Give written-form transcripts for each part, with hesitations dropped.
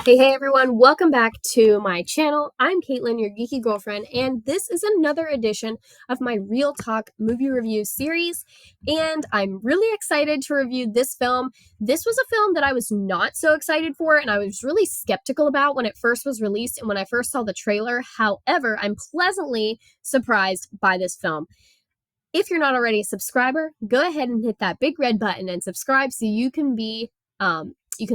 Hey everyone, welcome back to my channel. I'm Caitlin, your geeky girlfriend, and this is another edition of my Real Talk movie review series. And I'm really excited to review this film. This was a film that I was not so excited for, and I was really skeptical about when it first was released and when I first saw the trailer. However, I'm pleasantly surprised by this film. If you're not already a subscriber, go ahead and hit that big red button and subscribe so you can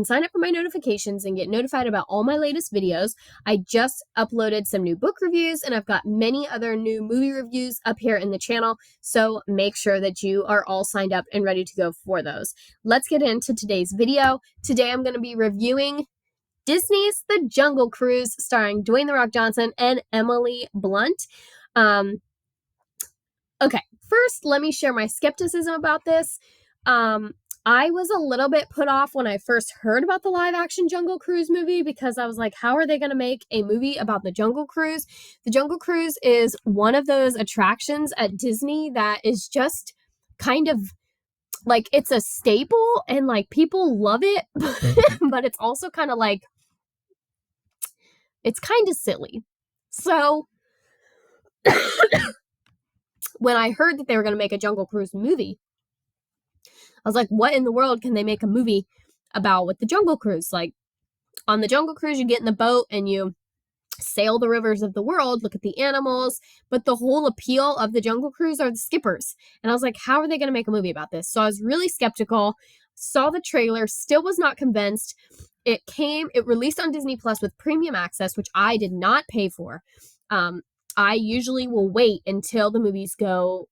sign up for my notifications and get notified about all my latest videos. I just uploaded some new book reviews, and I've got many other new movie reviews up here in the channel, so make sure that you are all signed up and ready to go for those. Let's get into today's video. Today I'm going to be reviewing Disney's The Jungle Cruise, starring Dwayne "The Rock" Johnson and Emily Blunt. Okay, first, let me share my skepticism about this. I was a little bit put off when I first heard about the live-action Jungle Cruise movie because I was like, how are they going to make a movie about the Jungle Cruise? The Jungle Cruise is one of those attractions at Disney that is just kind of like, it's a staple and like people love it, but it's also kind of like, it's kind of silly. So when I heard that they were going to make a Jungle Cruise movie, I was like, what in the world can they make a movie about with the Jungle Cruise? Like, on the Jungle Cruise, you get in the boat and you sail the rivers of the world, look at the animals, but the whole appeal of the Jungle Cruise are the skippers. And I was like, how are they going to make a movie about this? So I was really skeptical, saw the trailer, still was not convinced. It released on Disney Plus with premium access, which I did not pay for. I usually will wait until the movies go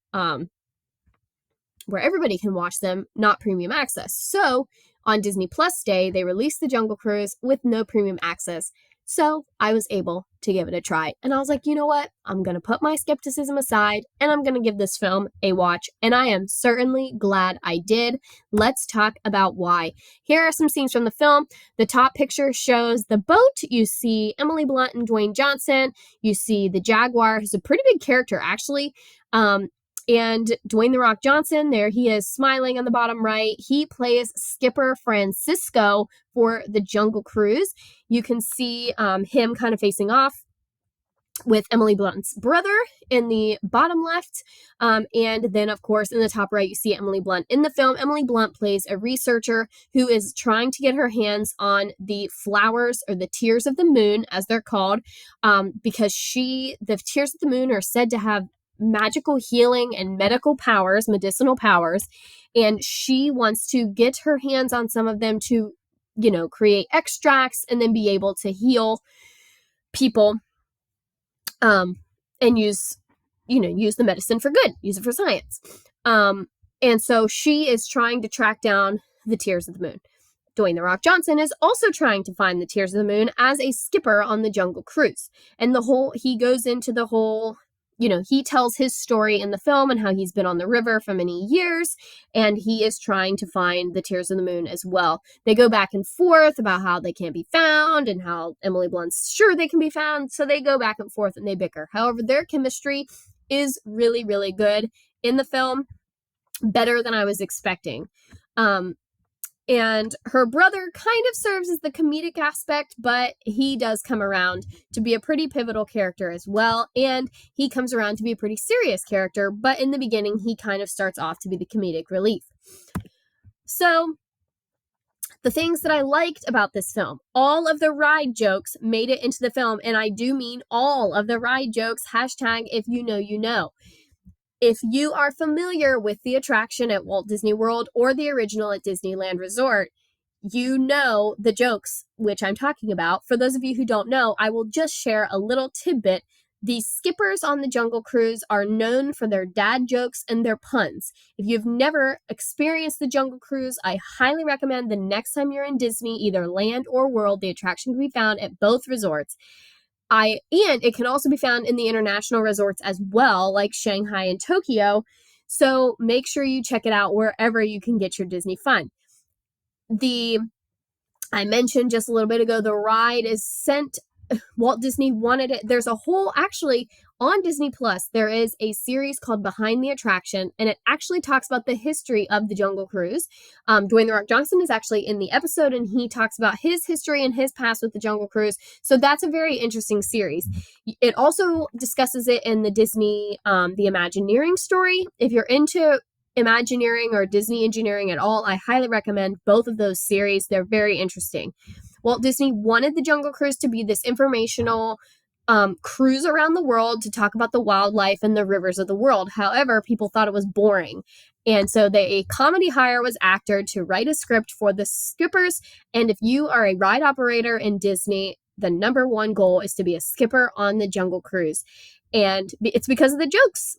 where everybody can watch them, not premium access. So on Disney Plus Day, they released The Jungle Cruise with no premium access. So I was able to give it a try. And I was like, you know what? I'm going to put my skepticism aside and I'm going to give this film a watch. And I am certainly glad I did. Let's talk about why. Here are some scenes from the film. The top picture shows the boat. You see Emily Blunt and Dwayne Johnson. You see the Jaguar, who's a pretty big character, actually. And Dwayne "The Rock" Johnson, there he is smiling on the bottom right. He plays Skipper Francisco for the Jungle Cruise. You can see him kind of facing off with Emily Blunt's brother in the bottom left. And then, of course, in the top right, you see Emily Blunt. In the film, Emily Blunt plays a researcher who is trying to get her hands on the flowers, or the tears of the moon, as they're called, because the tears of the moon are said to have magical healing and medical powers, medicinal powers, and she wants to get her hands on some of them to, create extracts and then be able to heal people, and use the medicine for good, use it for science. And so she is trying to track down the tears of the moon. Dwayne "The Rock" Johnson is also trying to find the tears of the moon as a skipper on the Jungle Cruise. And he goes into the whole, he tells his story in the film and how he's been on the river for many years, and he is trying to find the tears of the moon as well. They go back and forth about how they can't be found and how Emily Blunt's sure they can be found, so they go back and forth and they bicker. However, their chemistry is really, really good in the film, better than I was expecting. And her brother kind of serves as the comedic aspect, but he does come around to be a pretty pivotal character as well. And he comes around to be a pretty serious character, but in the beginning, he kind of starts off to be the comedic relief. So the things that I liked about this film, all of the ride jokes made it into the film. And I do mean all of the ride jokes. Hashtag if you know, you know. If you are familiar with the attraction at Walt Disney World or the original at Disneyland Resort, you know the jokes which I'm talking about. For those of you who don't know, I will just share a little tidbit. The skippers on the Jungle Cruise are known for their dad jokes and their puns. If you've never experienced the Jungle Cruise, I highly recommend the next time you're in Disney, either land or world, the attraction can be found at both resorts. And it can also be found in the international resorts as well, like Shanghai and Tokyo. So make sure you check it out wherever you can get your Disney fun. I mentioned just a little bit ago, the ride is sent. Walt Disney wanted it. There's a whole, actually, On Disney Plus, there is a series called Behind the Attraction, and it actually talks about the history of the Jungle Cruise. Dwayne The Rock Johnson is actually in the episode, and he talks about his history and his past with the Jungle Cruise. So that's a very interesting series. It also discusses it in the Disney, the Imagineering story. If you're into Imagineering or Disney engineering at all, I highly recommend both of those series. They're very interesting. Walt Disney wanted the Jungle Cruise to be this informational cruise around the world to talk about the wildlife and the rivers of the world. However, people thought it was boring. And so a comedy hire was acted to write a script for the skippers. And if you are a ride operator in Disney, the number one goal is to be a skipper on the Jungle Cruise. And it's because of the jokes.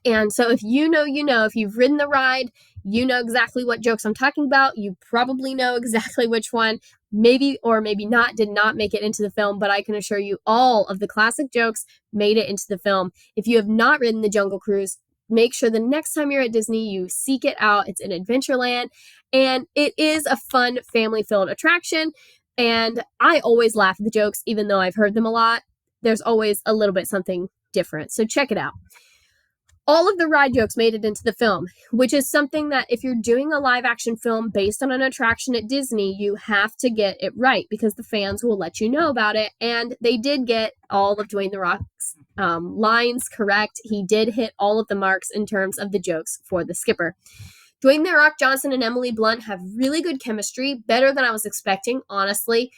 And so if you know, if you've ridden the ride, you know exactly what jokes I'm talking about. You probably know exactly which one, maybe or maybe not, did not make it into the film, but I can assure you all of the classic jokes made it into the film. If you have not ridden the Jungle Cruise, make sure the next time you're at Disney, you seek it out. It's in Adventureland, and it is a fun family-filled attraction. And I always laugh at the jokes, even though I've heard them a lot. There's always a little bit something different. So check it out. All of the ride jokes made it into the film, which is something that if you're doing a live action film based on an attraction at Disney, you have to get it right because the fans will let you know about it. And they did get all of Dwayne The Rock's lines correct. He did hit all of the marks in terms of the jokes for the skipper. Dwayne The Rock Johnson and Emily Blunt have really good chemistry, better than I was expecting, honestly.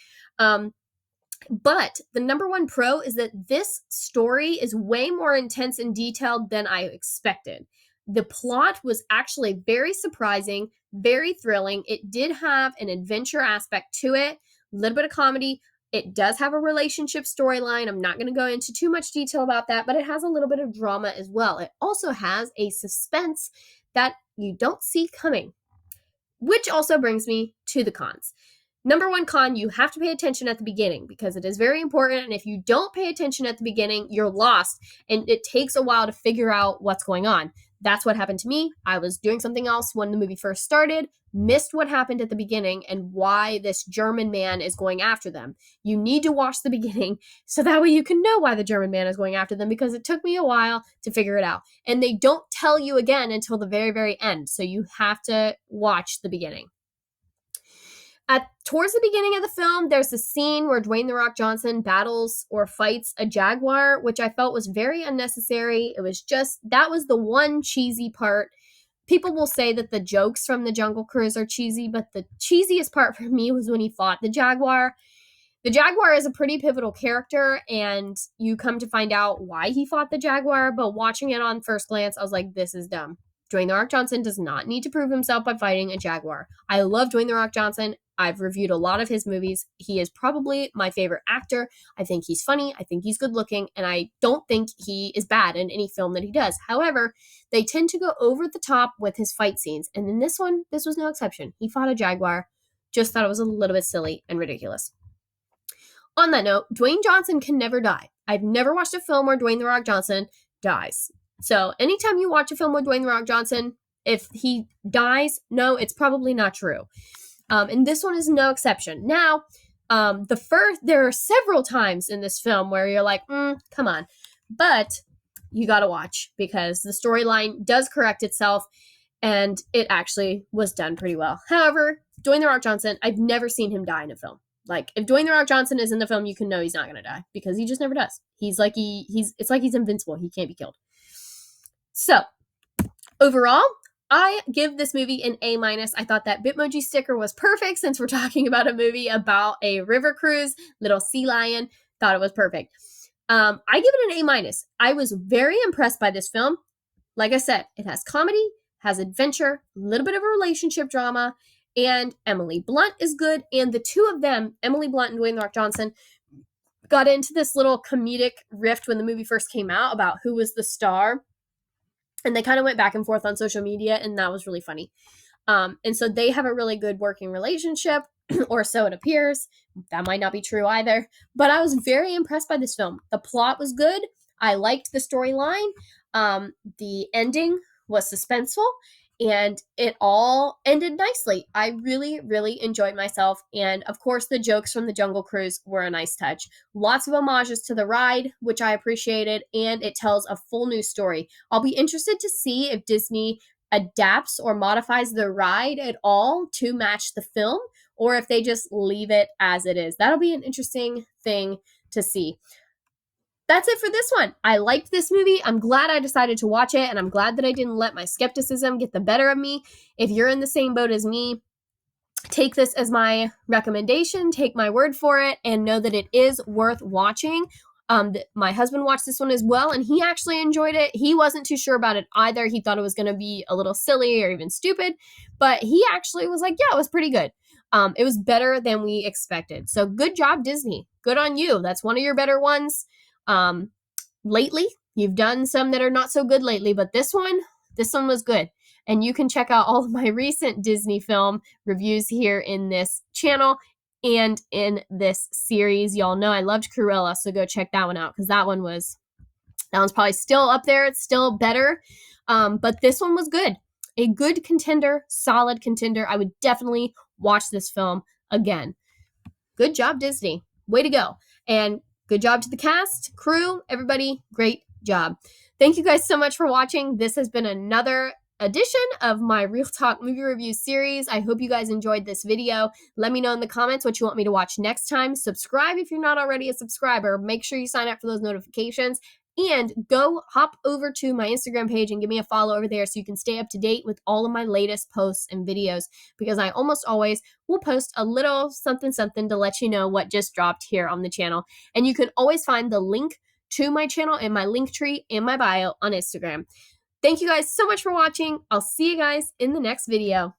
But the number one pro is that this story is way more intense and detailed than I expected. The plot was actually very surprising, very thrilling. It did have an adventure aspect to it, a little bit of comedy. It does have a relationship storyline. I'm not going to go into too much detail about that, but it has a little bit of drama as well. It also has a suspense that you don't see coming, which also brings me to the cons. Number one con, you have to pay attention at the beginning because it is very important. And if you don't pay attention at the beginning, you're lost and it takes a while to figure out what's going on. That's what happened to me. I was doing something else when the movie first started, missed what happened at the beginning and why this German man is going after them. You need to watch the beginning so that way you can know why the German man is going after them because it took me a while to figure it out. And they don't tell you again until the very, very end. So you have to watch the beginning. Towards the beginning of the film, there's a scene where Dwayne The Rock Johnson battles or fights a jaguar, which I felt was very unnecessary. It was just, that was the one cheesy part. People will say that the jokes from the Jungle Cruise are cheesy, but the cheesiest part for me was when he fought the jaguar. The jaguar is a pretty pivotal character, and you come to find out why he fought the jaguar, but watching it on first glance, I was like, this is dumb. Dwayne The Rock Johnson does not need to prove himself by fighting a jaguar. I love Dwayne The Rock Johnson. I've reviewed a lot of his movies. He is probably my favorite actor. I think he's funny. I think he's good looking. And I don't think he is bad in any film that he does. However, they tend to go over the top with his fight scenes. And in this one, this was no exception. He fought a jaguar. Just thought it was a little bit silly and ridiculous. On that note, Dwayne Johnson can never die. I've never watched a film where Dwayne The Rock Johnson dies. So anytime you watch a film with Dwayne The Rock Johnson, if he dies, no, it's probably not true. And this one is no exception. Now, there are several times in this film where you're like, come on. But you got to watch because the storyline does correct itself and it actually was done pretty well. However, Dwayne The Rock Johnson, I've never seen him die in a film. Like, if Dwayne The Rock Johnson is in the film, you can know he's not going to die because he just never does. It's like he's invincible. He can't be killed. So, overall, I give this movie an A-. I thought that Bitmoji sticker was perfect since we're talking about a movie about a river cruise, little sea lion. Thought it was perfect. I give it an A-. I was very impressed by this film. Like I said, it has comedy, has adventure, a little bit of a relationship drama, and Emily Blunt is good. And the two of them, Emily Blunt and Dwayne The Rock Johnson, got into this little comedic rift when the movie first came out about who was the star. And they kind of went back and forth on social media, and that was really funny. And so they have a really good working relationship, or so it appears. That might not be true either. But I was very impressed by this film. The plot was good. I liked the storyline. The ending was suspenseful. and it all ended nicely. I really, really enjoyed myself. And of course, the jokes from the Jungle Cruise were a nice touch. Lots of homages to the ride, which I appreciated, and it tells a full new story. I'll be interested to see if Disney adapts or modifies the ride at all to match the film, or if they just leave it as it is. That'll be an interesting thing to see. That's it for this one. I liked this movie. I'm glad I decided to watch it, and I'm glad that I didn't let my skepticism get the better of me. If you're in the same boat as me, take this as my recommendation, take my word for it, and know that it is worth watching. My husband watched this one as well, and he actually enjoyed it. He wasn't too sure about it either. He thought it was going to be a little silly or even stupid, but he actually was like, yeah, it was pretty good. It was better than we expected. So good job, Disney. Good on you. That's one of your better ones. Lately, you've done some that are not so good lately, but this one was good. And you can check out all of my recent Disney film reviews here in this channel and in this series. Y'all know I loved Cruella, so go check that one out because that one's probably still up there. It's still better. But this one was good. A good contender, solid contender. I would definitely watch this film again. Good job, Disney. Way to go. And good job to the cast, crew, everybody. Great job. Thank you guys so much for watching. This has been another edition of my Real Talk movie review series. I hope you guys enjoyed this video. Let me know in the comments what you want me to watch next time. Subscribe if you're not already a subscriber. Make sure you sign up for those notifications. And go hop over to my Instagram page and give me a follow over there so you can stay up to date with all of my latest posts and videos, because I almost always will post a little something to let you know what just dropped here on the channel. And you can always find the link to my channel in my link tree in my bio on Instagram. Thank you guys so much for watching. I'll see you guys in the next video.